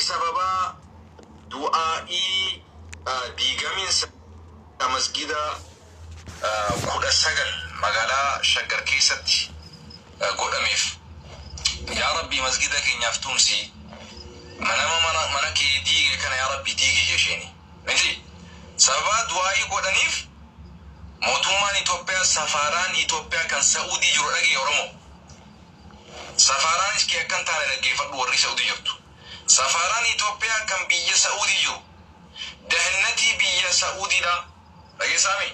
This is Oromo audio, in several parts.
sababa du'aa'i diigamin masgida kudha sagal magaalaa Shaggar keessatti godhameef. Yaa Rabbi masgida keenyaaf tumsi. Mana kee diige kana yaa Rabbi diige jeesheni. Miti sababa du'aa'i godhaniif mootummaan Itoophiyaa safaraan Itoophiyaa kan Saudi jiru dhagee Oromoo. Safaraan iskee akkan taane dhaggeeffadhu warri Saudi jirtu. Safaraan Itoophiyaa kan biyya Saudi jiru. Dahannatii biyya Saudiidha. Dhageessaami.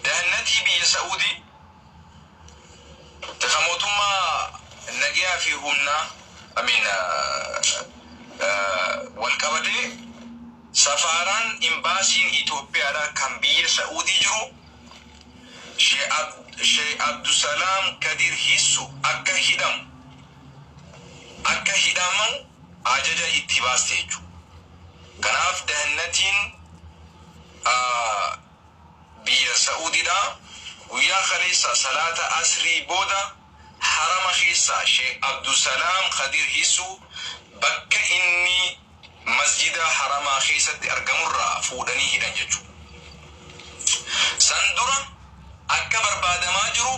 Dahannatii biyya Saudi mootummaa nagaa fi humna walqabatee safaraan imbaasiin Itoophiyaadha kan biyya Saudi jiru Sheikh Abdussalam Kadir Hissu akka hidhamu ajaja itti baaste jechuudha. Kanaaf dahannatiin biyya Saudiidha guyyaa kaleessa salaata asrii booda harama keessa Sheikh Abdussalam Kadir Hissu bakka inni masjida harama keessatti argamurraa fuudhanii hidhan jechuudha. San dura akka barbaadamaa jiru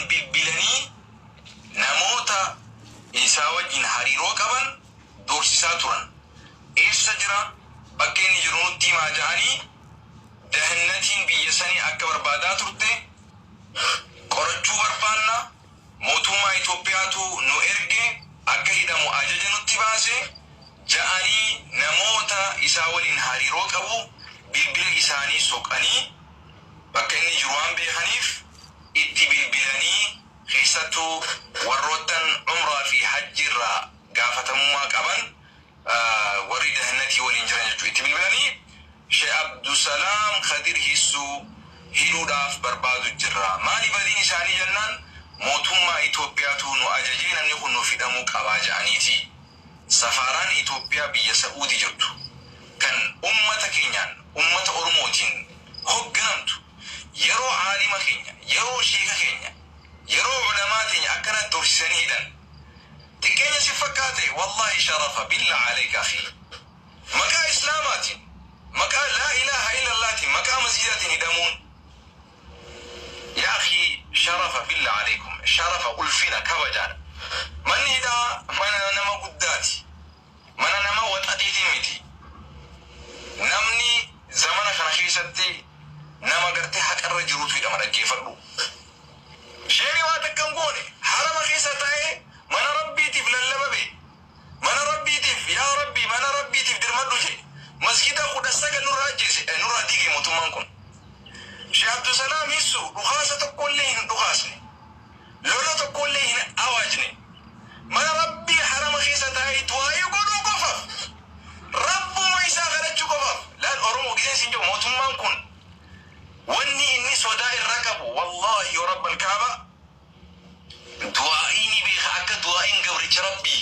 bilbilanii namoota isaa wajjin hariiroo qaban doorsisaa turan. Eessa jira bakka inni jiru nutti himaa jedhanii dahannatiin biyya sanii akka barbaadaa turte qorachuu barbaanna. Mootummaa Itoophiyaatu nu erge akka hidhamu ajaja nutti baase ja'anii namoota isaa waliin hariiroo qabu bilbila isaanii soqanii bakka inni jiru waan beekaniif itti bilbilanii keessattuu warroottan umraa fi hajjiirraa gaafatamummaa qaban warri dahannatii waliin jiran jechuudha. Itti bilbilanii Sheikh Abdussalam Kadir Hissu hidhuudhaaf barbaadu jirra. Maali badiin isaanii jennaan mootummaa Itoophiyaatu nu ajajee namni kun nuuf hidhamuu qabaa jedhaniiti. Safaraan Itoophiyaa biyya Saudi jirtu kan ummata keenyaan ummata Oromootiin hogganamtu yeroo aalima keenya yeroo sheeka keenya yeroo ulamaa keenya akkana doorsisanii hidhan xiqqeenya si fakkaate wallahi sharafa billah alayka akhi maqaa islaamaatiin maqaa laa ilaha illallaatiin maqaa masjidaatiin hidhamuun yaa akhi sharafa billah alaykum sharafa ulfina kabajaan manni hidhaa mana nama guddaati mana nama waxaxiitii miti. Namni zamana kana keessatti nama gartee haqarra jirutu hidhama dhaggeeffadhu. Sheekni waa takkan goone harama keessa taa'ee mana rabbiitiif lallababe mana rabbiitiif yaa rabbi mana rabbiitiif dirmadhu jedhe masjida kudha sagal nurraa diige mootummaan kun. Sheikh Abdussalam Hissu dhukaasa tokkollee hin dhukaasne lola tokkollee hin awaajne mana rabbii harama keessa taa'ee du'aa'i godhuu qofaaf rabbuma isaa kadhachuu qofaaf laan Oromoo giseen siin jiru mootummaan kun wanni inni sodaa irraa qabu wallahi yoo rabbal kaaba du'aa'iin beeka akka du'aa'iin gabricha rabbii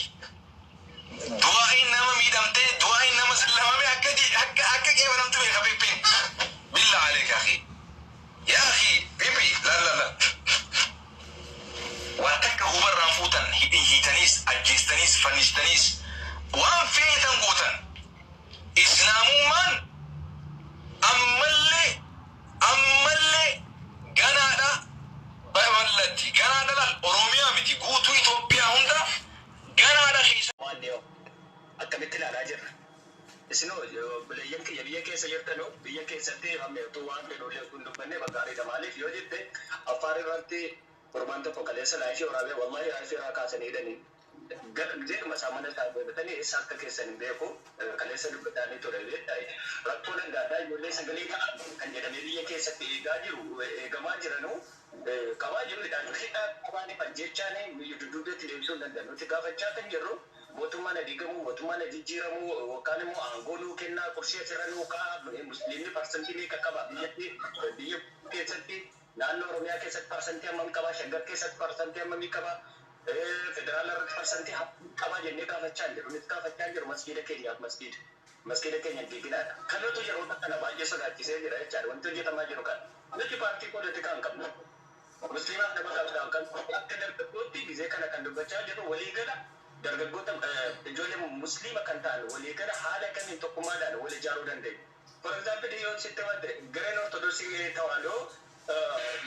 du'aa'iin nama miidhamtee du'aa'iin nama sallamame akka qeebanamtu beeka beekpin billah alayka akhi yaa akhi bibi la waan takka hubarraan fuutan hiitaniis ajjeestaniis fannistaniis waan feetan gootan islaamummaan ammallee ganaadha babal'atti ganaadha laal Oromiyaa miti guutuu Itoophiyaa hunda ganaadha keessa waan dhiyoo akkamitti ilaalaa jirra. Isinoo biyya keessa jirtanoo biyya keessatti hammeetu waan fedhullee kun dubbanne bakkaariidha maaliif yoo jette Affaar irratti Kurban tokko kaleessa laayishee waraabee wallahi laayishee irraa kaasanii hidhanii jeeduma saamana isaa godhatanii eessa akka keessan hin beeku kaleessa dubbatanii ture beektaa rakkoo dandaadhaa ijoollee sagalee ta'an kan jedhamee biyya keessatti eegamaa jiranuu qabaa jirudha. Hidhaa qabaanii ajjechaanii dudduubeetti deebisuu hin danda'an nuti gaafachaa kan jirru mootummaan adiigamuu mootummaan jijjiiramuu yookaan immoo aangoo nuu kennaa qursii asirra nuu ka'a musliimni parsantii meeqa qaba biyya keessatti naannoo Oromiyaa keessatti parsantii hammam qaba Shaggar keessatti parsantii hammamii qaba federaala irratti parsantii qaba jennee gaafachaa jiru nuti gaafachaa jiru masgiida keenyaaf masgiida keenya diiginaadha. Kanatu yeroo kana baay'ee sodaachisee jira jechaadha wanti hojjetamaa jiru kan nuti paartii poolitikaa hin qabnu مسلمان نبغى كان أكثر درجتي بزي كان دبتشا جرو ولي كذا درجتهم جولي مسلمة كان تان ولي كذا حالة كان ينتقم هذا ولي جارو دندي for example يوم ستة غرين أرثوذكسي توالو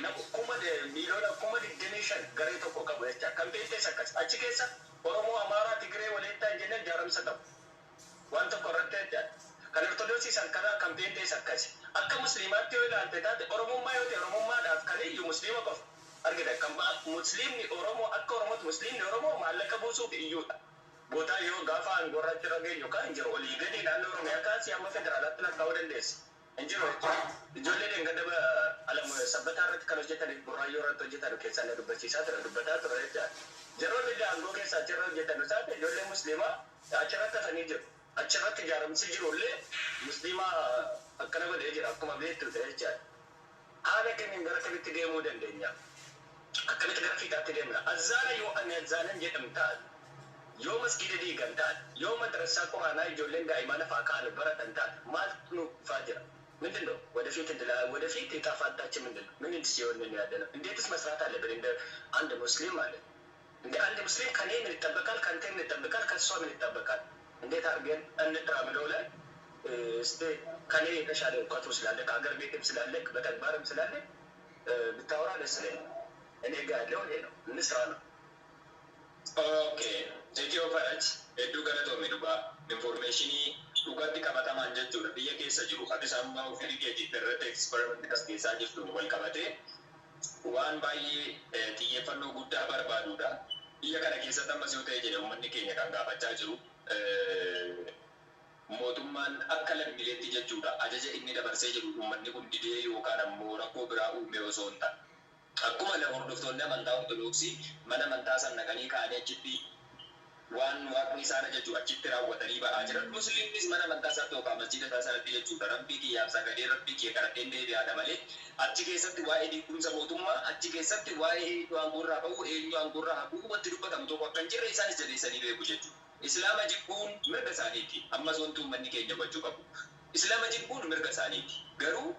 نبغى كم ده ميلونا كم ده generation غرين تكو كابويتا كم بيتة سكاس أشيكسا oromo amara tigre walita jene jaram satam wanta korrette kan orthodoxi sankara campaign sakkas akka muslimatti yo ilaalte taate oromummaa yoo ta'e oromummaadhaaf kan iyyuu muslima qofa argita kan muslimni oromoo akka oromootti muslimni oromoo maallaqa buusuuf iyyuudha bootaa yoo gaafa aangorratti rageenyu kan hin jiru olii gadi naannoo oromiyaa kaasii amma federaalaatti lakkaa'uu dandeessi hin jiru ijoollee deengadaba alamu sabbataa irratti kan hojjetan burraayyoo irratti hojjetan keessaa na dubbachiisaa ture dubbataa ture jechaadha Jero bida anggo ke sajero jeta nusate jolle muslima acara ta fani jero acara ti jaram si jero le muslima akkana bade jero akkuma beetu da jecha ala ke min garaka bitti gemu dandenya akkana ti garfi ta demna azana yo an azanan jedam ta yo masjid di ganta yo madrasa qur'ana jolle ga imana fa ka albaratan ta mal nu fajira ምንድነው ወደፊት የታፋታችን ምንድነው ምን ሲሆን ያደነ እንዴትስ መስራት አለብን እንደ አንድ ሙስሊም ማለት እንደ አንድ ሙስሊም ከኔ ምን ይጠበቃል ካንተ ምን ይጠበቃል ከሷ ምን ይጠበቃል እንዴት አድርገን እንድራምደው ላይ እስቲ ከኔ የተሻለ እውቀቱ ስላለ ከሀገር ቤትም ስላለ በተግባርም ስላለ ብታወራ ደስ ይለኛል እኔ ጋር ያለው ይሄ ነው እንስራ ነው ኦኬ ኢትዮ ፈረጅ እዱ ገለቶ ሚዱባ ኢንፎርሜሽን ዱጋቲ ቀበጣማን ጀቹ ለብየ ኬሰ ጅሩ አዲስ አበባ ፊሊጌቲ ተረተ ኤክስፐሪመንት ከስኬሳ ጅፍቱ ወል ቀበቴ waan baay'ee xiyyeeffannoo guddaa barbaadudha. Biyya kana keessatti ammas yoo ta'e jedhe uummanni keenya kan gaafachaa jiru mootummaan akka lammiileetti jechuudha ajaja inni dabarsee jiru uummanni kun didee yookaan ammoo rakkoo biraa uume osoo hin taane. Akkuma hordoftoonni amantaa ortodoksii mana amantaa san naqanii kaa'anii achitti waan waaqni isaan ajaju achitti raawwatanii ba'aa jiran musliimnis mana amantaa isaatti yookaan masjiida isaa sanatti jechuudha rabbii kiyyaaf sagalee rabbii kiyya kadhadheen deebi'aadha malee achi keessatti waa'ee diigumsa mootummaa achi keessatti waa'ee eenyu aangorraa ba'uu eenyu aangorraa haquu wanti dubbatamu tokko akka hin jirre isaanis jabeessanii beeku jechuudha. Islaama jibbuun mirga isaaniiti ammas wanti uummanni keenya gochuu qabu. Islaama jibbuun mirga isaaniiti garuu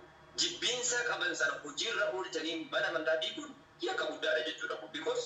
jibbiinsa qaban sana hojiirra oolchanii mana amantaa diiguun yakka guddaadha jechuudha. Because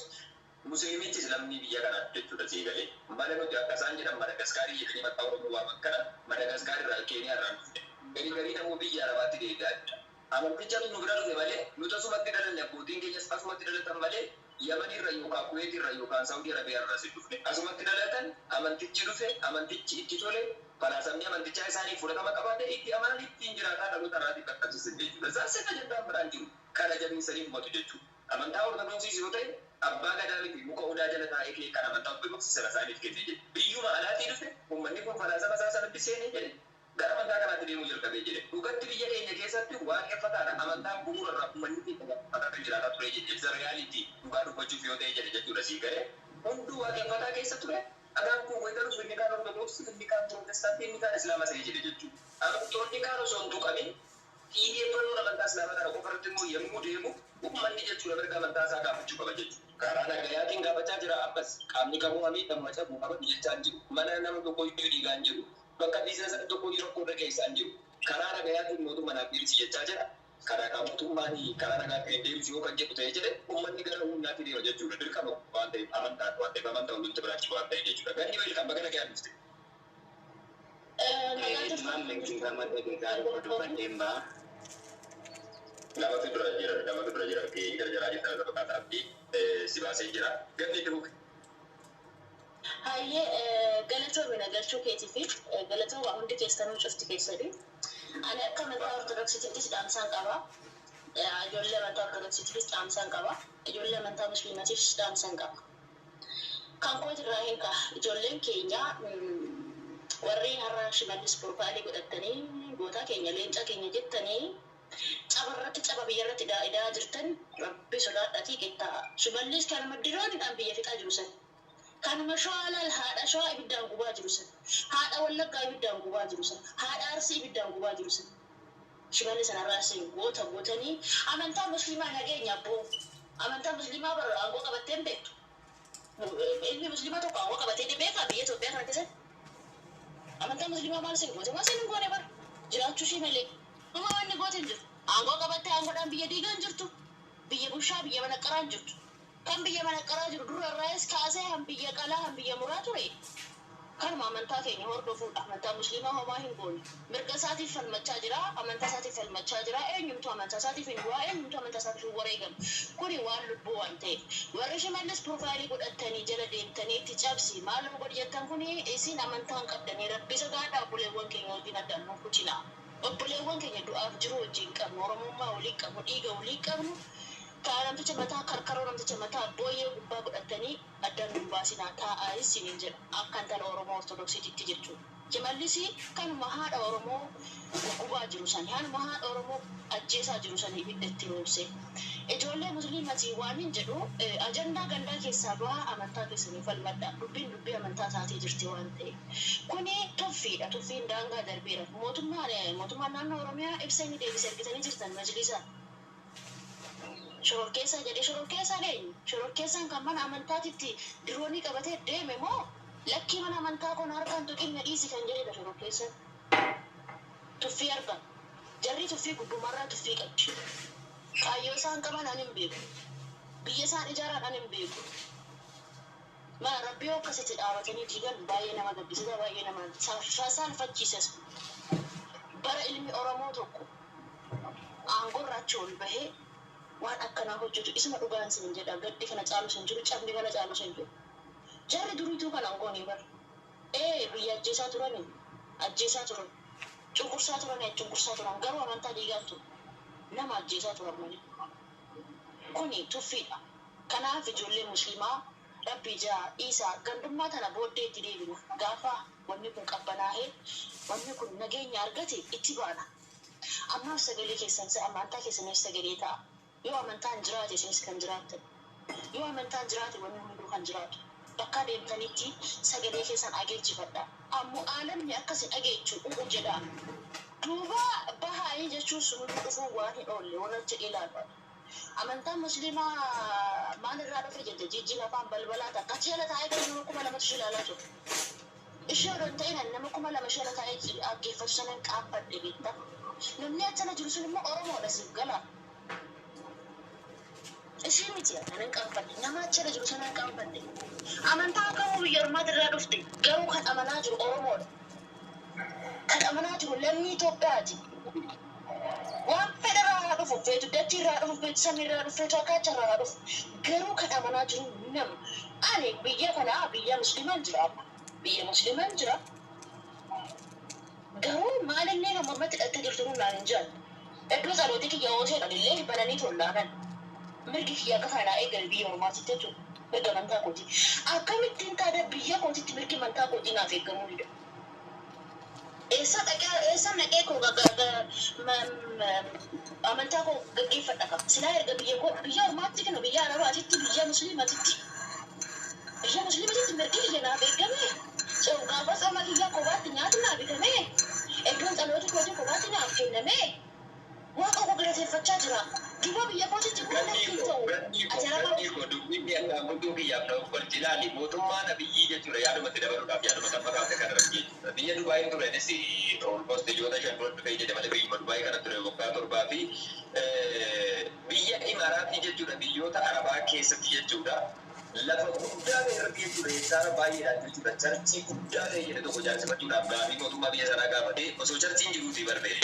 Muslimichi Islamni biyya kana jechuudha siigalee mana nuti akka isaan jedhan Madagaskaarii jedhanii maqaa oromoo waaman kana Madagaskaarii irraa Keeniyaa irraa dhufe garii namuu biyya arabaatti deebi'aa jira. Amanticha nu bira dhufe malee nuti asumatti dhalanne abbootiin keenyas asumatti dhalatan malee Yaman irra yookaan Kuwait irra yookaan Saudi Arabiyaa irraa si dhufe asumatti dhalatan amantichi dhufe amantichi itti tole falaasamni amantichaa isaanii fudhatama qabaate itti amanan ittiin jiraataa dhaloota irraatti qaqqabsiisan jechuudha. Isaan sirna jennaan biraan jiru kana jabeessanii hubatu jechuudha. Amantaa ortodoksii yoo ta'e abbaa gadaa miti muka odaa jala taa'ee kee kan amantaa ortodoksii sana isaaniif kennee jedhe biyyuma alaatii dhufe uummanni kun falaasama isaa sanatti seenee jedhe gara amantaa kanaatti deemuu jalqabee jedhe dhugatti biyya keenya keessatti waaqeffataadha amantaan bu'uura irraa uummanni keenya kan jiraataa ture jedhe ibsa reyaalitii dhugaa dubbachuuf yoo ta'e jedhe jechuudha sii galee hunduu waaqeffataa keessa ture adaan kun wayita dhufu inni kaan ortodoksii inni kaan protestaantii inni kaan islaama ta'e jedhe jechuudha amantoonni kaan osoo hin tuqamin xiyyeeffannoon amantaa islaamaa kana qofarratti immoo yommuu deemu uummanni jechuudha mirga amantaa isaa gaafachuu qaba jechuudha. Karaa nagayaatiin gaafachaa jira ammas qaamni qabu hamii dammaca buufama jechaa jiru mana nama tokko iyyuu dhiigaa jiru bakka biizinasa tokko iyyuu rakkoo irra keessaa jiru karaa nagayaatiin mootummaa naaf dhiirisi jechaa jira karaa mootummaan karaa nagaatti deebisu yoo kan jedhu ta'ee jedhe uummanni gara humnaatti deema jechuudha dirqama waan ta'eef amantaa hundumti biraachi waan ta'e jechuudha ganni wayil kan bakka nagayaan dhufte. Maamilleen gama deebigaa dubbanneen ba'a. Nama dura jira ke jara jira dalam kata abdi si bahasa jira ganti tu. Haye galato bina galchu KTV galato wa hundi kestan cufti kesadi. Ana akka mata ortodoksiti damsan qaba. Ijoollee mata ortodoksiti damsan qaba. Ijoollee mata muslimatif damsan qaba. Kan koo irraa hinka ijoolleen keenya warri har'a shimallis profaayilii godhatanii goota keenya leenca keenya jettanii cabarratti caba biyyarratti daa'idaa jirtan rabbi sodaadhatii qixxaa shimallis kanuma diroonidhaan biyya fixaa jiru san kanuma shawaalal haadha shawaa ibiddaan gubaa jiru san haadha wallaggaa ibiddaan gubaa jiru san haadha arsii ibiddaan gubaa jiru san shimallis sanarraa isin gootanii amantaa muslimaa nageenya abboo amantaa muslimaa bara aangoo qabatteen beektu ilmi muslimaa tokko aangoo qabatee beekaa biyya Itoophiyaa kana keessatti amantaa muslimaa maal isin goote maal isin goone bara jiraachuu ishii malee Mama wanni gootin jiru. Aangoo qabattee aangoodhaan biyya diigaan jirtu. biyya bushaa biyya mana qaraan jirtu. Kan biyya mana qaraa jiru dura irraas kaasee han biyya qalaa han biyya muraa ture. Kanuma amantaa keenya hordofuudha. Amantaa musliimaa homaa hin goone. Mirga isaatiif falmachaa jira, amantaa isaatiif falmachaa jira. Eenyumtu amantaa isaatiif hin du'aa, eenyumtu amantaa isaatiif hin wareegamu. Kuni waan lubbuu waan ta'eef. Warri Shimallis piroofaayilii godhatanii jala deemtanii itti cabsi. Maaloo godhi jettan kuni isin amantaa hin qabdanii rabbi sodaadhaa obboleewwan keenya wajjin addaan nuuf kuchinaa. Obboleewwan keenya du'aaf jiru wajjin qabnu, Oromummaa waliin qabnu, dhiiga waliin qabnu. Kan namticha mataa karkaroo namticha mataa booyyee gubbaa godhatanii addaan nu baasinaa taa'aa isiniin jedha. Akkan tana Oromoo Ortodoksiititti jechuudha. Shimallis kanuma haadha Oromoo gubaa jiru sani, kanuma haadha Oromoo ajjeesaa jiru sani ibidda itti roobse. Ijoollee musliimatii waan hin jedhu ajandaa gandaa keessaa bahaa amantaa keessanii falmadha. Dubbiin dubbii amantaa taatee jirti waan ta'eef. Kuni tuffiidha. Tuffiin daangaa darbeera. Mootummaan naannoo Oromiyaa ibsa inni deebisee argitanii jirtan majlisaa. Shororkeessaa jedhee shororkeessaa eenyu? Shororkeessaan kan mana amantaatitti diroonii qabatee deeme moo lakkii mana amantaa kun harkaan tuqinna dhiisi kan jedhedha shororkeessaan. Tuffii argama. Jarri tuffii gubbumarraa tuffii qabdi. Kaayyoo isaan qaban ani hin beeku. Biyya isaan ijaaran ani hin beeku. Mana rabbii akkasitti dhaabatanii diigan baay'ee nama gabbisiisa, baay'ee nama saalfachiisas. Bara ilmi Oromoo tokko aangorraa achi ol bahee waan akkanaa hojjetu isuma dhugaan sin jedha. Gaddi kana caalu sin jiru, cabni kana caalu sin jiru. Jarri duriituu kana angoonii bara. Biyya ajjeesaa turani, ajjeesaa turan. Cunqursaa turani, cunqursaa turan. Garuu amantaa diigaan ture. Nama ajjeesaa turan malee. Kuni tuffiidha. Kanaaf ijoollee musliimaa rabbi jaa isaa gandummaa tana booddee itti deebina. Gaafa wanni kun qabbanaa'ee wanni kun nageenya argate itti baana. Ammaaf sagalee keessan amantaa keessaniif sagalee ta'a. Yoo amantaan jiraate isinis kan jiraattan. Yoo amantaan jiraate wanni hunduu kan jiraatu. Bakka deemtanitti sagalee keessan dhageechifadha. Ammoo aalamni akkasin dhageechuu dhufu jedha. Duuba bahaayii jechuun sun dhufuu waan hin oolle warra jedhee ilaalu. Amantaan musliimaa maalirraa dhufe jette jijjiin afaan balbalaa ta'a. Achi jala taa'ee kan nama 200 ilaalaa ture. Ishee odoon ta'in nama 200 jala taa'ee dhaggeeffatu sanan qaabbadhe beekta. Namni achana jiru sun immoo Oromoodha siif gala. Ishee miti kanan qaabbadhe. Nama achana jiru sanan qaabbadhe. Amantaa kamuu biyya ormaati irraa dhufte garuu kan amanaa jiru Oromoodha. Kan amanaa jiru lammii Itoophiyaati. Waan federaa dhufu feetu dachii irraa dhufu feetu samii irraa dhufu feetu akka acharraa dhufu garuu kan amanaa jiru nama. Ani biyya kanaa biyya musliimaan jira. Biyya musliimaan jira. Garuu maalillee kan mormatti hidhattee jirtu kun naan hin jaallu. Iddoo salootii kiyya hooteedhaan illee bananii tollaanan. Mirgi kiyya akka kanaa eegalee biyya ormaatitti jechuudha. Mirga amantaa kooti. Akkamittiin taate biyya kootitti mirgi amantaa kootii naaf eegamuu dida. Eessa naqee koo amantaa koo gaggeeffadha qaba. Silaa erga biyya ormaatti kana biyya arabaatitti biyya musliimatitti. Biyya musliimatitti mirgi kiyya naaf eegame. Gaafa sama kiyya kophaatti nyaata naaf bitame. Iddoon dhaloota kootii kophaatti naaf kenname. Waaqa koo galateeffachaa jira. Duuba biyya kootitti bu'uura hin ta'u. Dubbiin akka guddoo kiyyaaf ta'u barjilaali mootummaan biyyii jechuudha yaadumatti dabaluudhaaf yaaduma kan makaafte kan irratti jechuudha. Biyya Dubaayin turenis olmost ijoota 5 dhufee jedhamanii biyya Dubaayii kana ture waggaa 7 fi biyya Imaraatii jechuudha biyyoota Arabaa keessatti jechuudha. Lafa guddaa irratti jechuudha hektaara baay'eedhaan jechuudha charchii guddaa ta'e jedhe tokko jaalsifachuudhaaf gaafii mootummaa biyya sanaa gaafatee osoo charchiin jiruutii barbee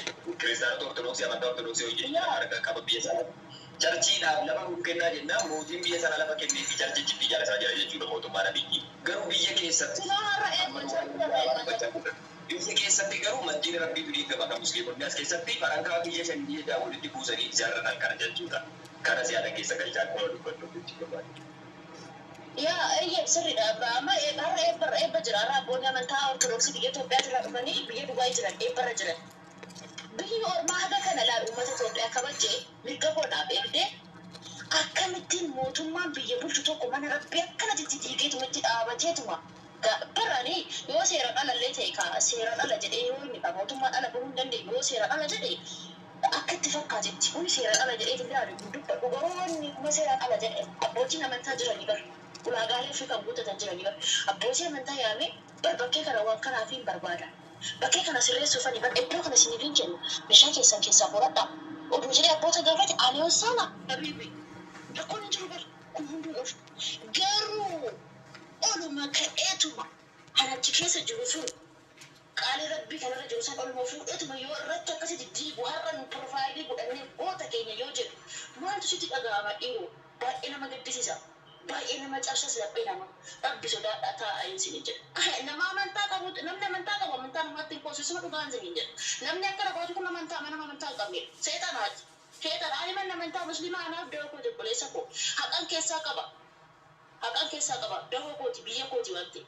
kiristaanota ortodoksii amantaa ortodoksii hojii harka qaba biyya sanaa. Charchiidhaaf lafa nuuf kennaa jennaan mootiin biyya sanaa lafa kennee fi charchichi biyya isaa jira jechuudha mootummaan biyyi. Garuu biyya keessatti biyya keessatti garuu masjiida rabbiitu dhiigama kan musliimonni as keessatti farankaa biyya shanii jedhaa walitti buusanii ijaarratan kana jechuudha. Kana siyaada keessa galchaa akka dubbatu jechuudha. Yaa sirriidha Abrahaama har'a eebba jira har'a abboonni amantaa ortodoksii biyya Itoophiyaa irraa dhufanii biyya Dubaayii jiran eebbarra jiran. Biyyi ormaa haga kana laal uummata Itoophiyaa kabajee mirga koodhaaf eegdee akkamittiin mootummaan biyya bulchu tokko mana rabbii akkanatti diigeetumatti dhaabateetuma barani yoo seera dhalallee ta'e seera dhala jedhee yoo inni mootummaan dhala bahuu hin dandeenye yoo seera dhala jedhee akka itti fakkaatetti kun seera dhala jedhee ilaalu dubbadhu garuu wanni kuma seera dhala jedhee abbootiin amantaa jiranii bara. Ulaagaalee fi kan guuttatan jiranii bara. Abbootii amantaa yaamee bakkee kana waan kanaaf hin barbaada. Bakkee kana sirreessuufani iddoo kana isiniif hin kennu meeshaa keessan keessaa horadhaa. Oduu jedhee abboota gaafate ani osana habiibi rakkoon hin jiru bar kun hunduu dhufu garuu oluma ka'eetuma hanachi keessa jiru sun qaalii rabbii kanarra jiru san oluma fuudheetuma yoo irratti akkasitti diigu har'a nu profaayilii godhannee goota keenya yoo jedhu maaltu sitti dhaga'ama dhiiroo baay'ee nama gaddisiisa baay'ee nama cabsas laphee nama rabbi sodaadhaa taa'aa isin jedha nama amantaa qabu namni amantaa qabu amantaa namaatti hin qoosisuma dhugaan isin jedha namni akka rakkootu kun amantaa mana amantaa hin qabne seexanaati seexana ani mana amantaa muslimaa anaaf dahoo kooti obboleessa koo haqan keessaa qaba dahoo kooti biyya kooti waan ta'e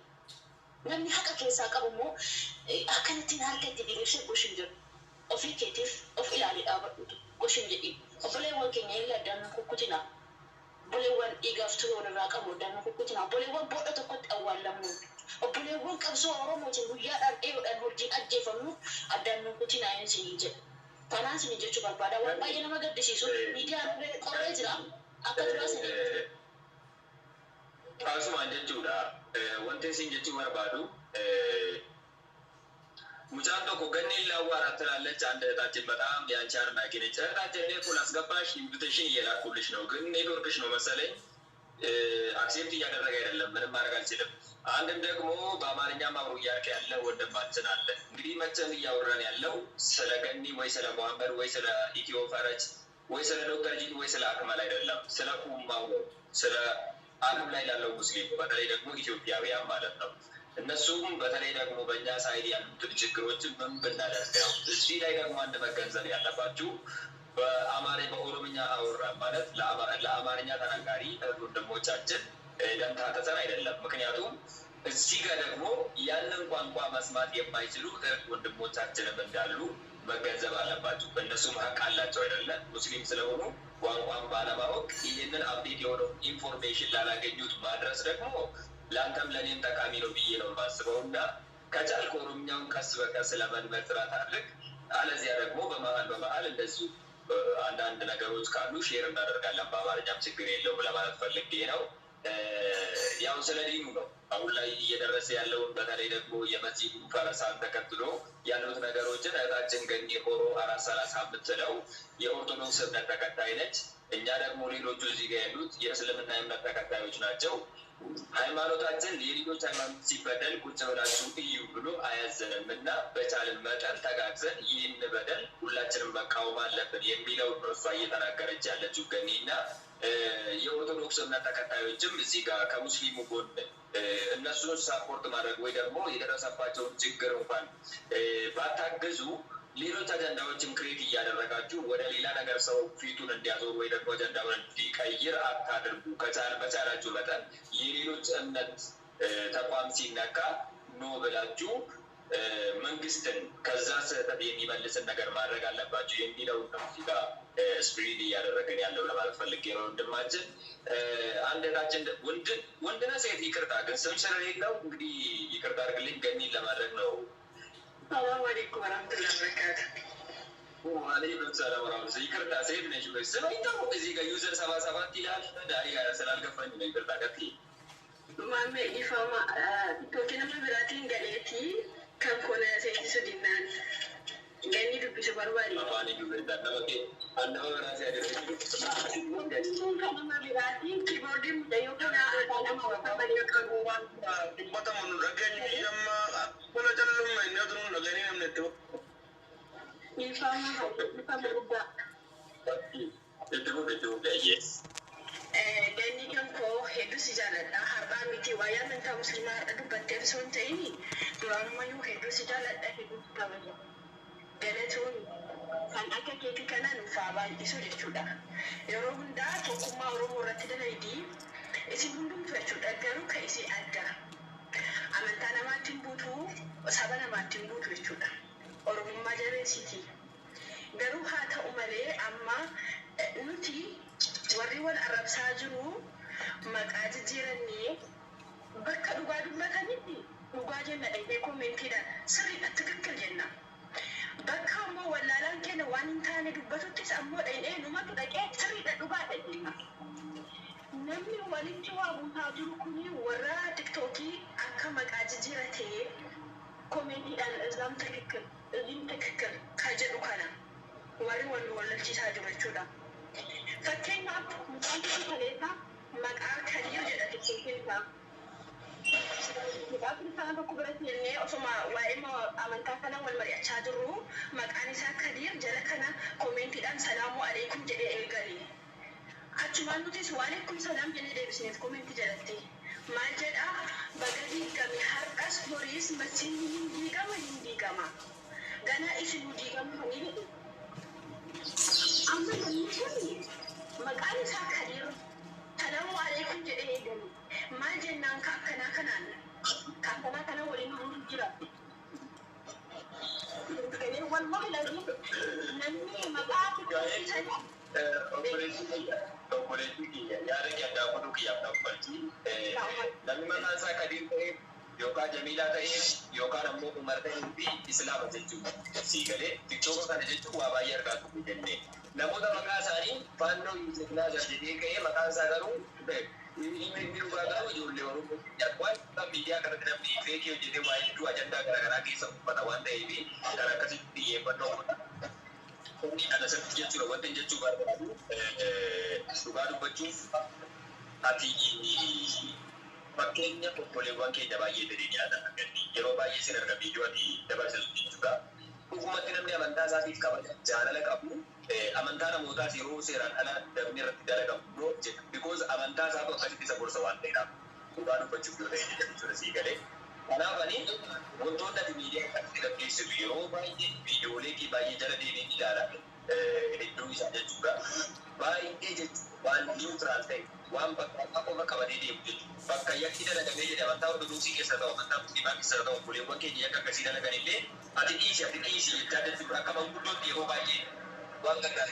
namni haqa keessaa qabu immoo akkanattiin harka itti diriirsee goshin jedhu ofii keetiif of ilaalee dhaabadhutu goshin jedhi obboleewwan keenya illee addaan kukkutina obboleewwan dhiigaaf turoon irraa qabu addaan kukkutina obboleewwan boodha tokkotti awwaallamu obboleewwan qabsoo oromootiin guyyaadhaan dheeroodhaan hojiin ajjeefamnu addaan kukkutina isin jedhu kanaan isin jechuu barbaada waan baay'ee nama gaddisiisu miidiyaan qorree jira akka duraa isin Asumaan jechuudha wanti isin jechuu barbaadu mucaan tokko ganni laawwa አራት ትላለች አንድ እህታችን በጣም ያንቺ አድናቂ ነች እህታችን እኔ እኮ ላስገባሽ ኢንቪቴሽን እየላኩልሽ ነው ግን ኔትወርክሽ ነው መሰለኝ አክሴፕት እያደረገ አይደለም ምንም ማድረግ አልችልም አንድም ደግሞ በአማርኛም አብሮ እያልክ ያለ ወንድማችን አለ እንግዲህ መቼም እያወራን ያለው ስለ ገኒ ወይ ስለ መሐመድ ወይ ስለ ኢትዮ ፈረጅ ወይ ስለ ዶክተር ጂት ወይ ስለ አክመል አይደለም ስለ ኡማው ስለ ዓለም ላይ ላለው ሙስሊም በተለይ ደግሞ ኢትዮጵያውያን ማለት ነው እነሱም በተለይ ደግሞ በእኛ ሳይድ ያሉትን ችግሮችን ምን ብናደርግ ነው እዚህ ላይ ደግሞ አንድ መገንዘብ ያለባችሁ በኦሮምኛ አወራ ማለት ለአማርኛ ተናጋሪ ወንድሞቻችን ደምታ ተሰራ አይደለም ምክንያቱም እዚህ ጋር ደግሞ ያንን ቋንቋ መስማት የማይችሉ ወንድሞቻችንም እንዳሉ መገንዘብ አለባችሁ እነሱም ሀቅ አላቸው አይደለም ሙስሊም ስለሆኑ ቋንቋን ባለማወቅ ይህንን አፕዴት የሆነው ኢንፎርሜሽን ላላገኙት ማድረስ ደግሞ ለአንተም ለእኔም ጠቃሚ ነው ብዬ ነው የማስበው እና ከቻልክ ኦሮምኛውን ቀስ በቀስ ለመልመድ ጥረት አድርግ አለዚያ ደግሞ በመሀል እንደዚሁ አንዳንድ ነገሮች ካሉ ሼር እናደርጋለን በአማርኛም ችግር የለውም ለማለት ፈልጌ ነው ያው ስለ ዲኑ ነው አሁን ላይ እየደረሰ ያለውን በተለይ ደግሞ የመስጂዱ ፈረሳን ተከትሎ ያሉት ነገሮችን እህታችን ገኒ ሆሮ 430 የምትለው የኦርቶዶክስ እምነት ተከታይ ነች እኛ ደግሞ ሌሎቹ እዚህ ጋር ያሉት የእስልምና እምነት ተከታዮች ናቸው ሃይማኖታችን የሌሎች ሃይማኖት ሲበደል ቁጭ ብላችሁ እዩ ብሎ አያዘንም እና በቻልን መጠን ተጋግዘን ይህን በደል ሁላችንም መቃወም አለብን የሚለው ነው እሷ እየተናገረች ያለችው ገኒና የኦርቶዶክስ እምነት ተከታዮችም እዚህ ጋር ከሙስሊሙ ጎን እነሱን ሳፖርት ማድረግ ወይ ደግሞ የደረሰባቸውን ችግር እንኳን ባታገዙ ሌሎች አጀንዳዎችን ክሬት እያደረጋችሁ ወደ ሌላ ነገር ሰው ፊቱን እንዲያዞር ወይ ደግሞ አጀንዳውን እንዲቀይር አታድርጉ በቻላችሁ መጠን የሌሎች እምነት ተቋም ሲነካ ኖ ብላችሁ መንግስትን ከዛ ስህተት የሚመልስን ነገር ማድረግ አለባችሁ የሚለው ነው እዚህ ጋር ስፕሪድ እያደረግን ያለው ለማለት ፈልጌ ነው ወንድማችን አንደታችን ወንድና ሴት ይቅርታ ግን ስም ስለሌለው እንግዲህ ይቅርታ አድርግልኝ ገኒን ለማድረግ ነው ሰላም አለይኩም ወራህመቱላሂ ወበረካቱ ወአለይኩም ሰላም ወራህመቱላሂ ይቅርታ ሴት ነሽ ወይ ስለይታው እዚህ ጋር ዩዘር 77 ይላል ዳሪ ጋር ስላልገፋኝ ነው ይቅርታ ቀጥይ ማሜ ይፋማ ቶኪነም ብራቲን ገሌቲ ከንኮነ ሴት ሱዲናን ገኒ ዱብሱ በርባሪ አባኒ ዱብታ ነውቴ አንደው ራስ ያደረገ ከነማ ብራቲን ኪቦርድም ደዮከና አዳማ ወጣበለ ከጎዋን ዱበታሙ ረገኝ ይማ ወለጀሉም ነድሩ ነገኒ ነምነቱ ይፋማ ይፋማ እድሩ ጋይስ ገኒ ከንኮ ሄዱ ሲጃለዳ ሀርባ ሚቲ ዋያ መንታ ሙስሊማ ዱበቴ ሶንተይኒ ዱራኑማዩ ሄዱ ሲጃለዳ ሄዱ ተበለ ገለቱን kan akka keetii kana nuuf baay'isu jechuudha. Yeroo hundaa tokkummaa Oromoo irratti dalaydii isin hundumtu jechuudha garuu kan isin adda. Amantaa namaatiin buutuu saba namaatiin buutu jechuudha. Oromummaa jabeessiti. Garuu haa ta'u malee amma nuti warri wal arrabsaa jiru maqaa jijjiirannee bakka dhugaa dubbatanitti dhugaa jenna dhaqee koomentiidhaan sirriidha tikikkil jenna. Bakka ammoo wallaalaan kenna waan hin taane dubbatuttis ammoo dhaqee numatu dhaqee sirriidha dhugaadha jenna. Namni walitti waa buusaa jiru kuni warra tiktookii akka maqaa jijjiiratee koomentiidhaan islaam tikikkil isin tikikkil ka jedhu kana warri wal wallalchiisaa jiru jechuudha. fakkeenyaaf mucaan kaleessa maqaa Kadiir jedhate keessaa maqaan isaa tokko biratti jennee osuma waa'ee amantaa kana wal mari'achaa jirru maqaan isaa Kadiir jala kana koomentiidhaan salaamu aleekum jedhee eegale. Achumaan nutis waalaikum salaam jennee deebisneef koomentii jalatti maal jedha baga diigame har'as horiis machiin hin diigama ganaa isin diigamu ni jedhu. Amma namni kun maqaan isaa Kadiir salaamu aleekum jedhee eegale. Maal jennaan kanaan kana waliin jira. Wallahi namni maqaa obboleettii yaada gaddaa godhuu kiyyaaf dhaabbachi namni maqaan isaa Kadiir ta'ee yookaan Jamiilaa ta'ee yookaan ammoo Umar ta'ee fi Islaama jechuudha. Sii galee tiktooka kana jechuun waa baay'ee argaa turre jennee namoota maqaa isaanii faannoo Yuusufnaa jedhee ka'ee maqaan isaa garuu inni dhugaa garuu ijoollee Oromoo waan miidiyaa kanatti namni feekii hojjetee waa hedduu ajandaa garaagaraa keessa uffata waan ta'eef kan akkasitti xiyyeeffannoo godha. Inni kana sirriitti jechuudha wanti jechuu barbaadu dhugaa dubbachuuf ati fakkeenya obboleewwan keenya baay'ee ta'ee dhiyaatan akkatti yeroo baay'ee sin arga viidiyoo ati dabarsitu jechuudha. Dhugumatti namni amantaa isaatiif qaba jaalala qabu amantaa namootaas yeroo seeraan ala dabni irratti dalagamu yoo jedhu because amantaa isaatu akkasitti isa gorsa waan ta'eedhaaf dhugaa dubbachuuf yoo ta'e jechuudha sii galee. Kanaaf ani wantoonni ati miidiyaa irratti gaggeessitu yeroo baay'ee viidiyoolee kee baay'ee jala deemee ilaala hedduu isaa jechuudha. Baay'ee jechuudha waan niwutiraal ta'e waan bakka qofa qabatee deemu jechuudha. Bakka yakki dalagamee jedhe amantaa ortodoksii keessa ta'u amantaa musliimaa keessa ta'u obboleewwan keenya yakka akkasii dalagan illee ati dhiisi jechaa jechuudha. Akka manguddootti yeroo baay'ee waan gargaaru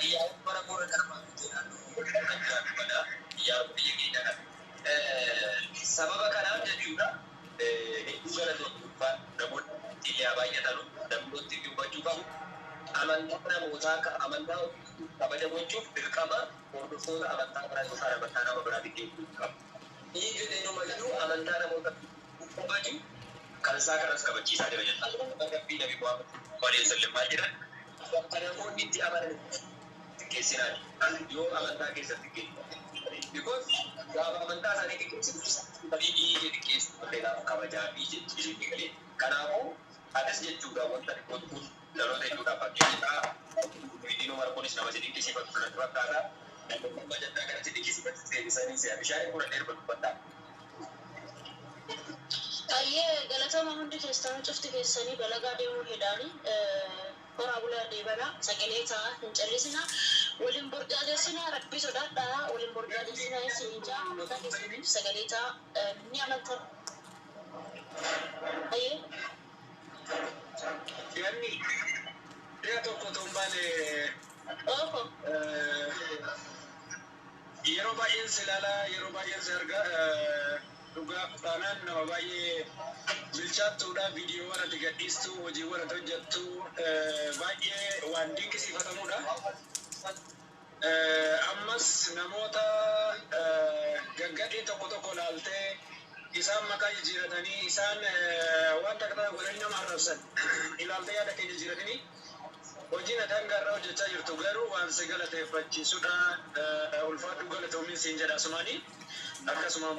iyyaa bara boora darbaa iyyaa biyya keenya kana. Sababa kanaaf jechuudha hedduu galatoomuu namoonni xiyyaa baay'atan namoonni dubbachuu qabu amantaa namootaa amantaa kabaja gochuuf dirqama hordoftoota amantaa biraa yookaan amantaa nama biraatti deemuu qabu. Inni jedheenumayyuu amantaa namoota kabaju kan isaa kanas kabachiisaa jira jechuudha. Gabbii nabi Muhammad sallallahu alaihi wasallam bakka namoonni itti amanan xiqqeessinaan yoo amantaa keessatti xiqqeessu. Because gaafa amantaa isaanii xiqqeessu baay'ee xiqqeessu illee kabajaa fi jechuudha galee. Kanaafuu adas jechuudha wanta dhibboon dhaloota hedduudhaaf fakkeenyaa viidiyoon marqoonis nama si dinqisiifatu kanatti fakkaata. Namoonni bajantaa kanatti dinqisiifatu deebisanii si'a bishaan kun dheerba dubbata. Ayyee galatama hundi keessanuu cufti keessanii dalagaa deemuu hedanii horaa bulaa deebana sagalee ta'a hin callisina waliin borjaajessinaa rabbii sodaadhaa waliin borjaajessinaa isin jaa mataa keessaniif sagalee ta'a ni amantan. Ayyee. Yanni dhiya tokko tombaan Ooko. Yeroo baay'een si ilaalaa yeroo baay'een si argaa dhugaa taanaan nama baay'ee bilchaattuudha viidiyoowwan ati gadhiistu hojiiwwan ati hojjettu baay'ee waan dinqisiifatamuudha. Ammas namoota gaggadhii tokko laaltee isaan maqaa jijjiiratanii isaan waan takka godhanii nama arrabsan ilaaltee yaada kee jijjiiratanii hojiin ati hangaarraa hojjechaa jirtu garuu waan si galateeffachiisudha. Ulfaadhu galatoomin siin jedha asumaanii akkasuma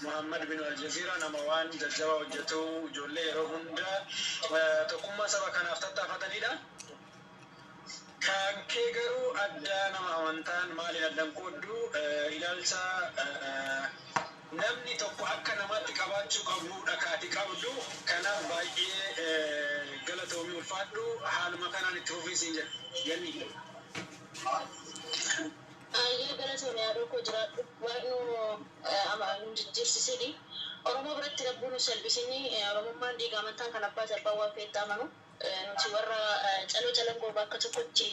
Muhammad bin Aljazeera nama waan jajjabaa hojjetu ijoollee yeroo hunda tokkummaa saba kanaaf tattaafatanidha. Kan kee garuu addaa nama amantaan maaliin addan qooddu ilaalcha namni tokko akka namaatti qabaachuu qabdudha kaati qabdu. Kanaaf baay'ee galatoomii ulfaadhu haaluma kanaan itti fufiisiin jedha yanni. Ayyee galatoomii yaaduu koo jiraadhu waan jijjiirsisini Oromoo biratti rabbuun salbisini Oromummaan dhiiga amantaan kan abbaa abbaa waan feettaa amanu nuti warra caloo bakka tokkotti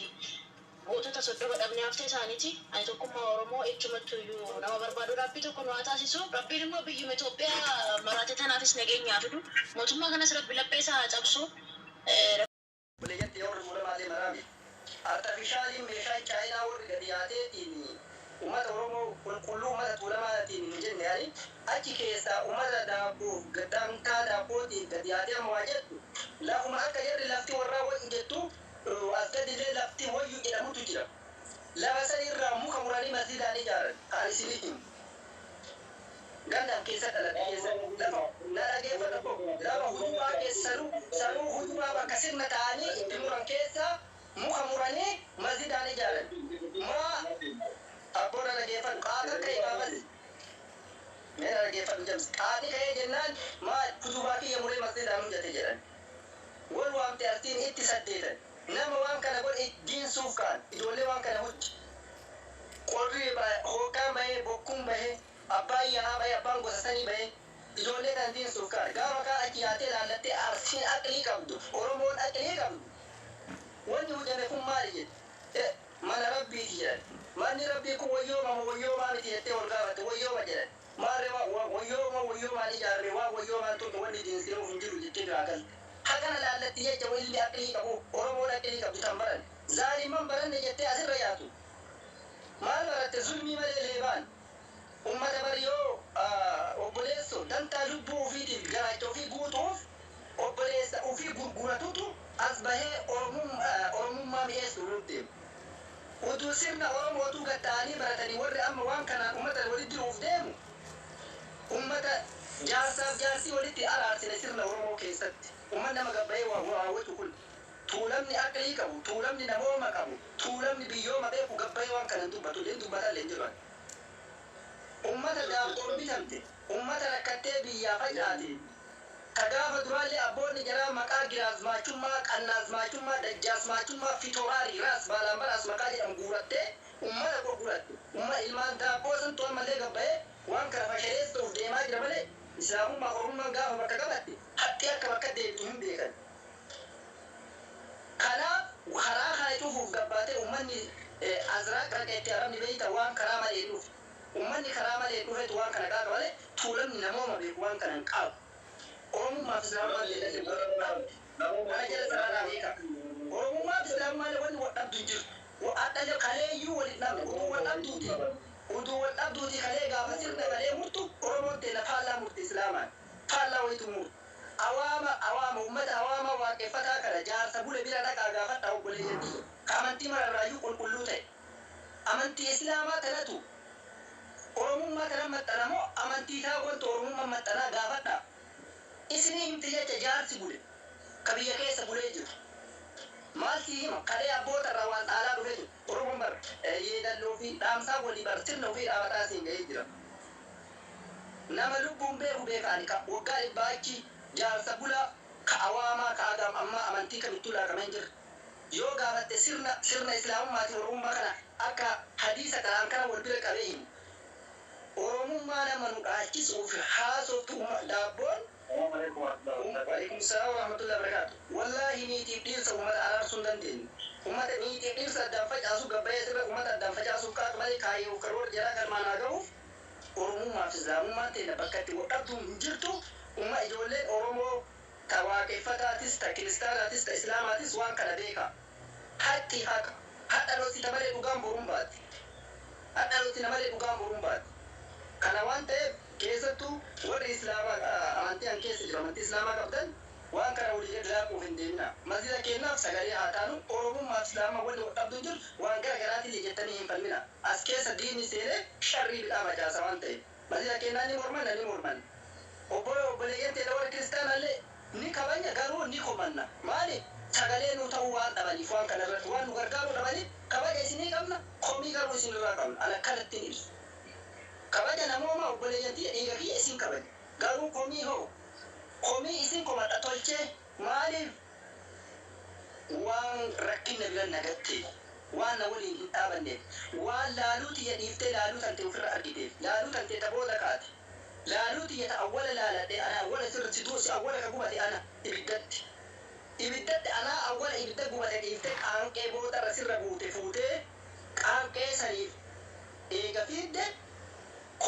gootota soddoma dhabnee haftee isaaniiti. Ani tokkummaa Oromoo echumattuyyuu nama barbaadu rabbii tokko nu haa taasisu. Rabbiin immoo biyyuma Itoophiyaa maraate tanaafis nageenyaa fidu. Mootummaa kanas rabbi laphee isaa haa cabsu. Artificialiin meeshaa chaayinaa warri gadi yaateetiin uummata Oromoo qulqulluu uummata tuulamaatiin hin jenne yaani achi keessaa uummata daabboo gaddaamtaa daabbootiin gadi yaatee ammoo jettu lafuma akka jedhe lafti warraa wayii jettu as gadi illee lafti wayyu jedhamutu jira. Lafa sanirraa muka muranii masjidaan ijaaran kan isinii himu. Gandaan keessa dhaladhe keessa lafa na dhageeffata koo lafa hujubaa keessanuu sanuu hujubaa bakka sirna ta'anii itti muran keessa muka muranii masjidaan ijaaran. Maa abboon dhageeffatu qaaka ka'e baafas. Mee dhageeffatu jamsi qaaqni ka'ee jennaan maa hujubaa kiyya muree masjidaan hojjate jedhan. Wal waamte artiin itti saddeetan. Nama waan kana godhe diinsuuf kaan ijoollee waan kana hojji. Qorri hookaan bahee bokkuun bahee abbaan yaa'aa bahee abbaan gosa sanii bahee ijoollee kan diinsuuf kaan gaafa kaan achi yaatee laallattee arsiin aqlii qabdu oromoon aqlii qabdu. Wanni hojjame kun maali jedhe mana rabbiiti jedhan. Manni rabbii kun wayyoomaa miti jettee ol gaafatte wayyooma jedhan. Maarree wayyoomaan ijaarre waan wayyoomaan toltu wanni diinsinuuf hin jiru jettee biraa galte. Hagana laallatti jecha walli aqlii qabu oromoon aqlii qabdu tan baran zaaliman baranne jettee asirra yaatu maal baratte zulmii malee leebaan ummata bari yoo obboleesso dantaa lubbuu ofiitiif garaacha ofii guutuuf obboleessa ofii gurguratutu as bahee oromummaa mi'eessu nutti utuu sirna oromootuu gatta'anii baratanii warri amma waan kanaan ummata walitti jiruuf deemu ummata jaarsaaf jaarsii walitti araarsine sirna oromoo keessatti. Umman nama gabbayee waawwatu kun tuulamni aqlii qabu, tuulamni namooma qabu, tuulamni biyyooma beeku gabbayee waan kanan dubbatu leen dubbatallee hin jiran. Ummata daabboon bitamte, ummata rakkattee biyyaa facaate, ka gaafa duraallee abboonni jaraa maqaa giraasmaachummaa, qannaasmaachummaa, dajjaasmaachummaa, fitooraari, raas, baalaambaraas maqaa jedhamu guurattee ummata gurguratte. Umma ilmaan daabboo santu ammallee gabbayee waan kana fashareessuuf deemaa jira malee islaamummaa oromummaan gaafa bakka qabatte hatti akka bakka deebitu hin beekan. Kanaaf karaa kana cufuuf gabbaatee ummanni azraaq raqeetti arabni beeyta waan karaa malee dhufe. Ummanni karaa malee dhufetu waan kana qaaba malee tuulamni namooma beeku waan kana hin qabu. Oromummaaf islaamummaan leellasee kana jala saraadhaa beeka. Oromummaaf islaamummaan wanni wadhabdu hin jiru. Adda kaleeyyuu waliin dhabne utuu wal dhabduuti. Utuu wal dhabduuti kalee gaafa sirna kalee murtu Oromoon teena faallaa murti islaamaan. Faallaa wayitu murtu. Awaama ummata awaama waaqeffataa kana jaarsa bule bira dhaqaa gaafadha obboleeyyatii. Ka amantii mararraayyuu qulqulluu ta'e. Amantii islaamaa kanatu oromummaa kana maxxanamoo amantii isaa wanta oromummaa maxxanaa gaafadha. Isinii himti jecha jaarsi bule ka biyya keessa bulee jiru. Maal si hima kalee abboota irraa waan dhaalaa dhufe jiru. Oromoon bar yeedalloo fi dhaamsaa walii bar sirna ofii dhaabataa siin ga'ee jira. Nama lubbuun beeku beekaani ka waggaa dhibbaa achi jaarsa bulaa ka awaamaa ka agam ammaa amantii kamittuu laaqameen jira. Yoo gaafatte sirna islaamummaatiin oromummaa kana akka hadiisa ta'an kana wal bira qabee himu. Oromummaa nama nu dhaachisuuf haasoftu daabboon. Waalaikum salaam wa rahmatullahi wa barakatuh. Wallahi niitiif dhiirsa ummata araarsuu hin dandeenye. Ummata niitiif dhiirsa addaan facaasu gabbayee sirra ummata addaan facaasuuf kaatu malee kaayyoo karoora jaraa galmaan haa ga'uuf oromummaaf islaamummaan teenya bakka itti waldhabduun hin jirtu. Umma ijoolleen Oromoo ta waaqeffataatis ta kiristaanaatis ta islaamaatis waan kana beeka. Haqqi haqa. Hadha dhoosita malee dhugaan boruun baatti. Hadha dhoosita malee dhugaan boruun baatti. Kana waan ta'eef keessattuu warri islaamaa amantii keessa jiru amantii islaamaa qabdan waan kana walii laaquuf hin deemina. Masjida kennaaf sagalee haa taanu oromummaaf islaamaa wal dhabdu jiru waan gara garaatiin jettanii hin falmina. As keessa diinni seenee sharrii bidhaa facaasa waan ta'eef masjida kennaa ni morman. Obboleeyyan ta'e warri kiristaanaallee ni kabanya garuu ni komanna. Maali? Sagalee nu ta'uu waan dhabaniif waan kana irratti waan nu gargaaruu dhabaniif kabaja isinii qabna komii garuu isinirraa qabna. Ana kanattiin ibsu. Kabaja namooma obboleeyyantii dhiiga kiyya isin kabaja. Garuu komii hoo? Komii isin komadha tolchee maaliif waan rakkinna bira nagattee waan na waliin hin dhaabanneef waan laaluu tiyya dhiiftee laaluu tante ofirra argiteef laaluu tante taphoota kaate laaluu tiyya ta awwala laaladhee ana awwala sirritti duusi awwala ka gubate ana ibiddatti anaa awwala ibidda gubate dhiiftee qaanqee boodarra sirra buute fuutee qaanqee saniif eega fiidde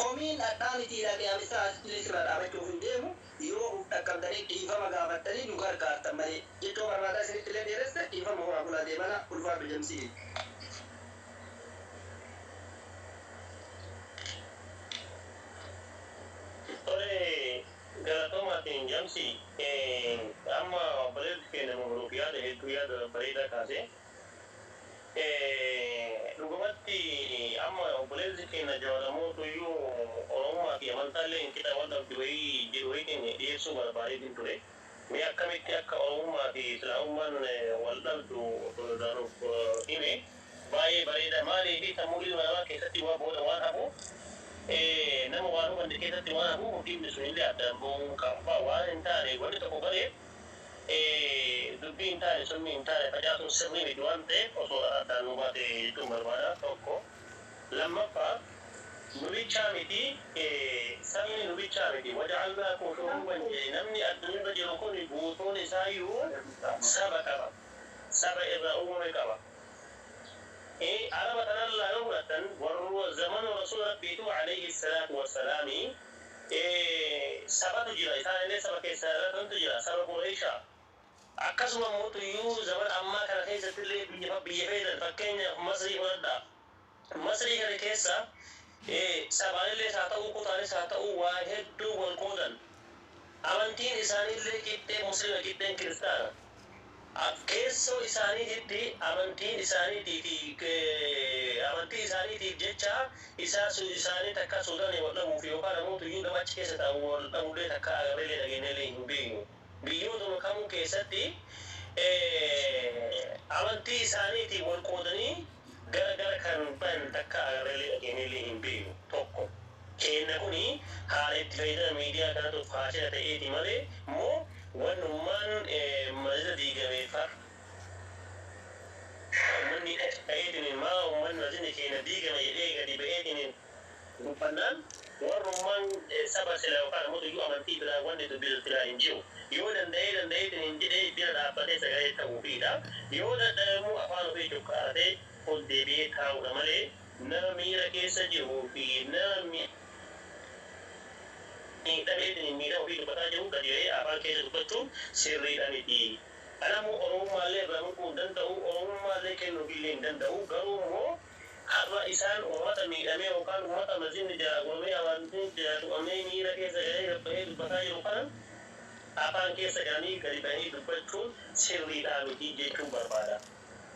komiin adhaanitiidha qiyamisaa asittilee sirra dhaabachuuf hin deemu yoo uf dhaqqabdanii dhiifama gaafattanii nu gargaartan malee jechoo barbaadaa isinittilee dheeresse dhiifama horaa bulaa deemana ulfaa biljamsii. Ore galatoomatiin jamsi amma obboleessi keenya mabruuf yaada hedduu yaada bareedaa kaase dhugumatti amma obboleessi keenya jaalatamootu iyyuu Oromoo fi amantaalee kita wal dhabdu wayii jiru wayii dhiyeessuu barbaadeetiin ture. Mee akkamitti akka Oromummaa fi Islaamummaan wal dhabdu daanuuf hime baay'ee bareeda. Maaliif sammuu ilma namaa keessatti waa booda waan hafu nama waan hubanne keessatti waan hafu dhimmi sun illee addaan bahuun qaba waan hin taane wanni tokko garee dubbii hin taane summii hin taane facaasuun sirrii miti waan ta'eef osoo addaan nu baate jechuun barbaada tokko. Lammaffaa nubichaa miti sabni nubichaa miti waja'alnaa kuutuuban jee namni addunyaa jiru kun guutuun isaayyuu saba qaba saba irraa uumame qaba. عربة الله نورة زمن رسول ربي عليه الصلاة والسلام سبب جرا إثنان ليس بكي سبب جرا سبب قريشا أكسب موت يو زمن أما كان كيسة اللي بيجيبين فكين مصري وردا مصري كان كيسة سبب اللي ساتو كتاني ساتو واحد دو والقودن أمانتين إساني اللي كتة مسلم كتة كريستانا keessoo isaaniitti amantiin isaaniitiif jecha isaanii takka Suudaanii wal dhabuuf yookaan namoota iyyuu nama achi keessa ta'an wal dhabuudlee takka agarreelee dhageenyelee hin beeknu. Biyyoota kamuu keessatti amantii isaaniitiin wal qoodanii gara kan bahan takka agarreelee dhageenyelee hin beeknu tokko. Kenna kuni haala itti fayyadama miidiyaa kanatu faashina ta'eeti malee moo wanummaan mazza diigameefar manni ta'eetiniin maa umman mazinni keenya diigame jedhee gadi ba'eetiniin dubbannaan warrummaan saba sila yookaan ammoo iyyuu amantii biraa wanni dubbisu biraa hin jiru yoo danda'eetiniin jedhee bira dhaabbatee sagalee ta'uufiidha yoo danda'amuu afaan ofii cuqqaaratee ol deebi'ee taa'uudha malee nama miira keessa jiruu fi nama dhabeetiin miidhaa ofii dubbataa jiru gadi ba'ee afaan keessa dubbachuun sirriidha miti. Kanaafuu Oromummaallee irraa murquu hin danda'u, Oromummaallee kennuufillee hin danda'u. Garuu immoo har'a isaan uummata miidhamee yookaan uummata mazinni jaagoomee amantiin jaagoomee miira keessa galee gabbahee dubbataa jiru kana afaan keessa galanii gadi ba'anii dubbachuun sirriidha miti jechuun barbaada.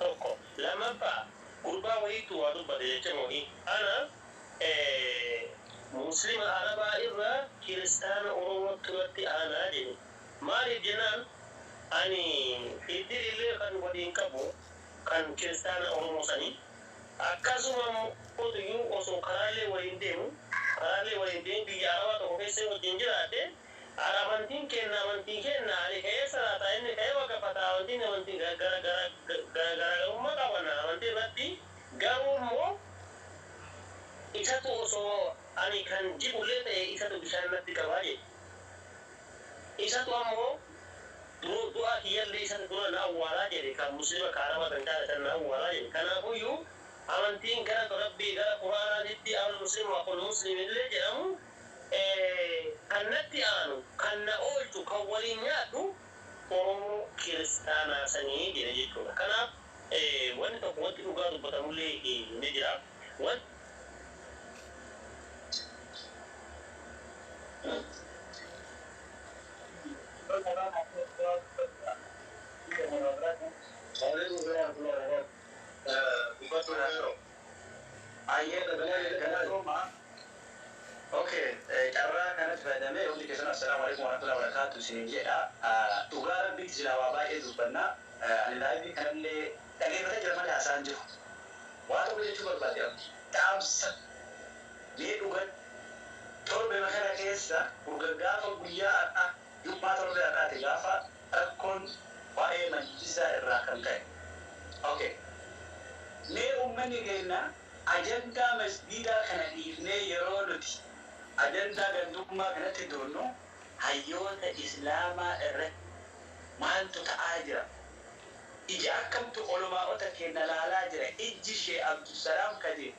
Tokko lammaffaa gurbaa wayiitu waa dubbate jechamoo ana مسلم عربا إرى كريستان أورومو تلتي أنا جني مالي جنان أني إدري اللي كان ودين كابو كان كريستان أورومو سني أكاسو ممكن أسو كارالي ويندين بيجي عربا تقفيسي وجنجراتي أرامنتين كنا على كيس راتا إني كيا وكفتا أمنتين غرا أمة كابنا أمنتين راتي غاو مو إساتو أسو ani kan jibulee ta'e isatu bishaan natti qabaa jedhe. Isatu ammoo du'a kiyyallee isatu dura na awwaalaa jedhe kan muslima kaarama kan taate na awwaalaa jedhe. Kanaafuyyuu amantiin gara rabbii gara quraanaatitti al muslimu aqul muslimillee jedhamu kan natti aanu kan na oolchu kan waliin nyaadhu Oromoo kiristaanaa sanii jedhe jechuudha. Kanaaf wanni tokko wanti dhugaa dubbatamullee ni jira. Okay, carraa kanatti fayyadamee hundi keessan assalaamu alaikum warahmatullahi wabarakatuh isin jedha. Dhugaa rabbiitti silaa waa baay'ee dubbannaa. Ani laayivii kanallee dhageeffataa jira malee haasaan jiru. Waa tokko jechuu barbaade dhaamsa mee dhugan torbe makara keessa gaafa guyyaa har'a jummaa torbe har'aati gaafa rakkoon waa'ee manchisaa irraa kan ka'e. Okay. Mee uummanni keenya ajandaa masjiidaa kana dhiifnee yeroo nuti ajandaa gandummaa kanatti doonnu hayyoota islaamaa irratti maaltu ta'aa jira? Ija akkamtu olumaa'ota keenya laalaa jira? Ijji Shee Abdusalaam Kadir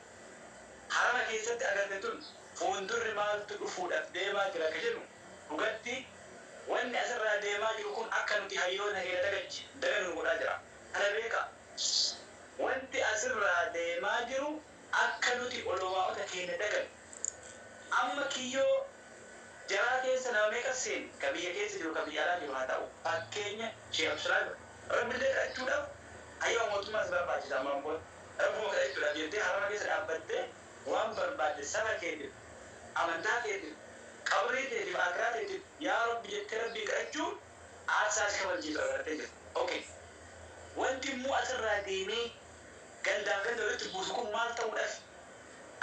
harama keessatti agarte tun fuuldurri maaltu dhufuudhaaf deemaa jira ka jedhu dhugatti wanni asirraa deemaa jiru kun akka nuti hayyoota keenya dagannu godhaa jira. Kana beekaa. Wanti asirraa deemaa jiru akka nuti olumaa'ota keenya dagannu. Amma kiyyoo jaraa keessa nama meeqa seen ka biyya keessa jiru ka biyya alaa jiru haa ta'u fakkeenya Shee Abdusalaam rabbillee kadhachuudhaaf hayyoo mootummaas barbaachisaa maamboon. Rabbuma kana jechuudha jettee harama keessa dhaabbattee waan barbaadde saba keetiif amantaa keetiif qabrii keetiif akiraa keetiif yaa rabbi jettee rabbii kadhachuun aarsaa kabajiitu agartee jirti. Okay. Wanti immoo asirraa deemee gandaan ganda walitti buusu kun maal ta'uudhaaf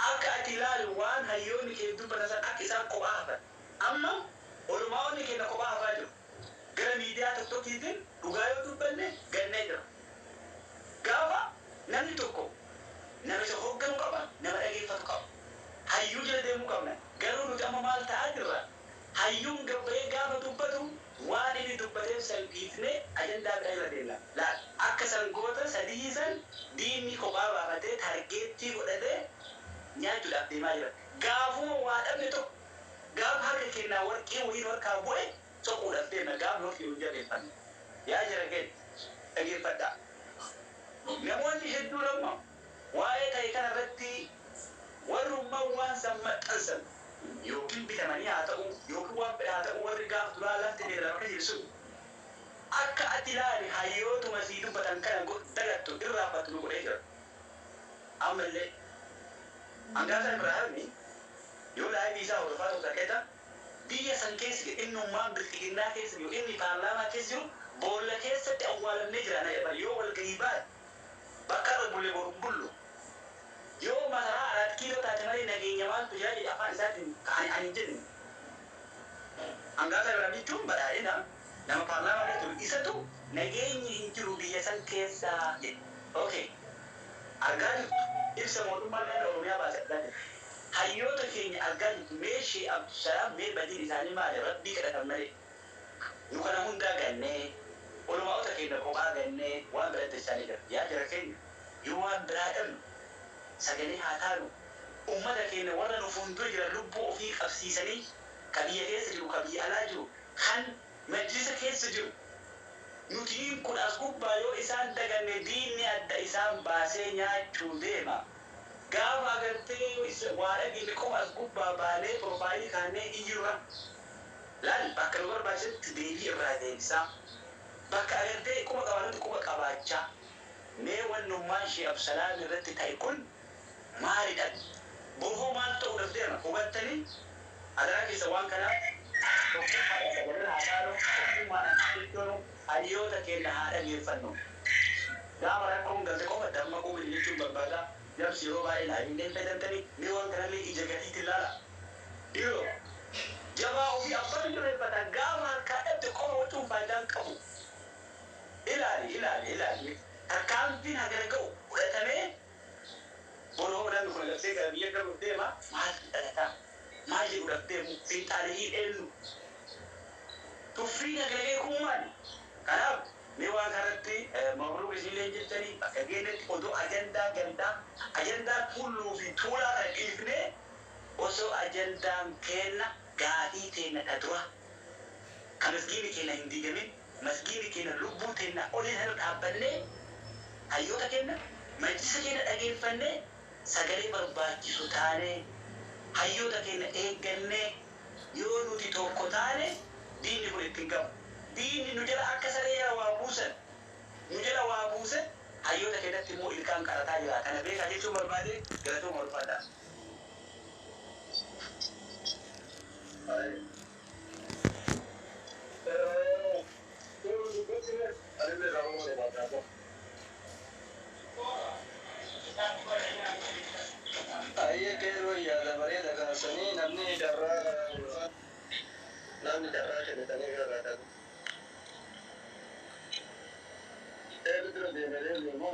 akka ati ilaalu waan hayyoonni kee dubbatan san akka isaan kophaa hafan. Amma olumaa'onni keenya kophaa hafaa jiru. Gara miidiyaa tokkokiitiin dhugaa yoo dubbanne gannee jira. Gaafa namni tokko namicha hoogganuu qaba, nama dhageeffatu qaba. Hayyuu jala deemuu qabna. Garuu nuti amma maal ta'aa jirra? Hayyuun gabbayee gaafa dubbatu waan inni dubbateef salphiifnee ajandaa biraa irra deemna. Laal akka sangoota sadii san diinni kophaa baafatee targeettii godhatee nyaachuudhaaf deemaa jira. Gaafuma waa dhabne tokko gaafa harka kennaa warqee wayiin harkaa bu'e soquudhaaf deemna. Gaafa warqee hojii adeemfanne. Yaa jira kee dhageeffadhaa. Namoonni hedduun amma waa'ee ta'e kanarratti warrummaa waan san maxxansan yookiin bitamanii haa ta'u yookiin waan biraa haa ta'u warri gaafa duraa lafti dheeraa akka jirsu akka ati ilaali hayyootuma sii dubbatan kana dagattu irraanfattu nu godhee jira. Ammallee hangaasa Ibraahimii yoo laaybii isaa hordofaa ta'u ta'eeta biyya san keessa innummaan bilxiginnaa keessa jiru inni paarlaamaa keessa jiru boolla keessatti awwaalamnee jiraana jedhama yoo wal gahii baate bakka irra bulle boruun bullu yoo masaraa araat kiiloo taate malee nageenya maaltu jira jedhe afaan isaatiin ani jenne. Hangaasa Ibraahim jechuun badhaadhina nama paarlaamaa keessa jiru isatu nageenyi hin jiru biyya san keessaa jedhe. Okay. Argaa jirtu ibsa mootummaan naannoo Oromiyaa baase argaa jirtu. Hayyoota keenya argaa jirtu meeshee Abdusalaam mee badiin isaanii maali rabbii kadhatan malee. Nu kana hundaa gannee olumaa'ota keenya kophaa gannee waan biratti isaanii jira. Yaa jira keenya yoo waan biraa dhabnu sagalee haa taanu ummata keenya warra nu fuuldura jiran lubbuu ofii qabsiisanii ka biyya keessa jiru ka biyya alaa jiru kan majlisa keessa jiru. Nutiin kun as gubbaa yoo isaan daganne diinni adda isaan baasee nyaachuu deema. Gaafa agartee waa dhageenne qofa as gubbaa baanee piroofaayilii kaannee iyyurra. Laal bakka nu barbaachisetti deebii irraa deebisaa. Bakka agartee quba qabanutti quba qabaachaa. Mee wannummaan Shee Abdusalaam irratti ta'e kun maalidha? Bohoo maal ta'uudhaaf deema? Hubattanii adaraa keessa waan kanaaf hayyoota keenya haa dhageeffannu. Gaafa rakkoon galte qofa dammaquu jechuun barbaada. Jabsi yeroo baay'ee laayineen fayyadamtanii mee waan kanallee ija gadiitti ilaala. Yoo jabaa ofii abbaan dureeffatan gaafa harkaa dhabde qofa wacuun faayidaan qabu. Ilaali. Tarkaanfiin hagara ga'u fudhatamee boroodan kun labsee gara biyya galuuf deema maal dhalataa? Maal jedhuudhaaf deemu? Finxaalii eenyu? Tuffii nagalee kun maali? Kanaaf mee waan kanatti maamuluu isinillee jettanii bakka geenyetti odoo ajandaa gandaa ajandaa tulluu fi tuulaa kan dhiifnee osoo ajandaan keenna gaafii teenna dura kan masgiini keenya hin diigamin masgiini keenya lubbuu teenna oliin irra dhaabbannee hayyoota keenya majlisa keenya dhageeffannee sagalee barbaachisu taanee hayyoota keenya eeggannee yoo nuti tokko taane diinni kun ittiin qabu. Diinni nu jala akka saree jala waa buusan nu jala waa buusan hayyoota keenyatti immoo ilkaan qarataa jira. Kana beekaa jechuun barbaade galatooma ulfaadha. Ayyee keeroo yaada bareeda kaasanii namni darraa kennatanii gargaaratan. Eebbi dura deemelee immoo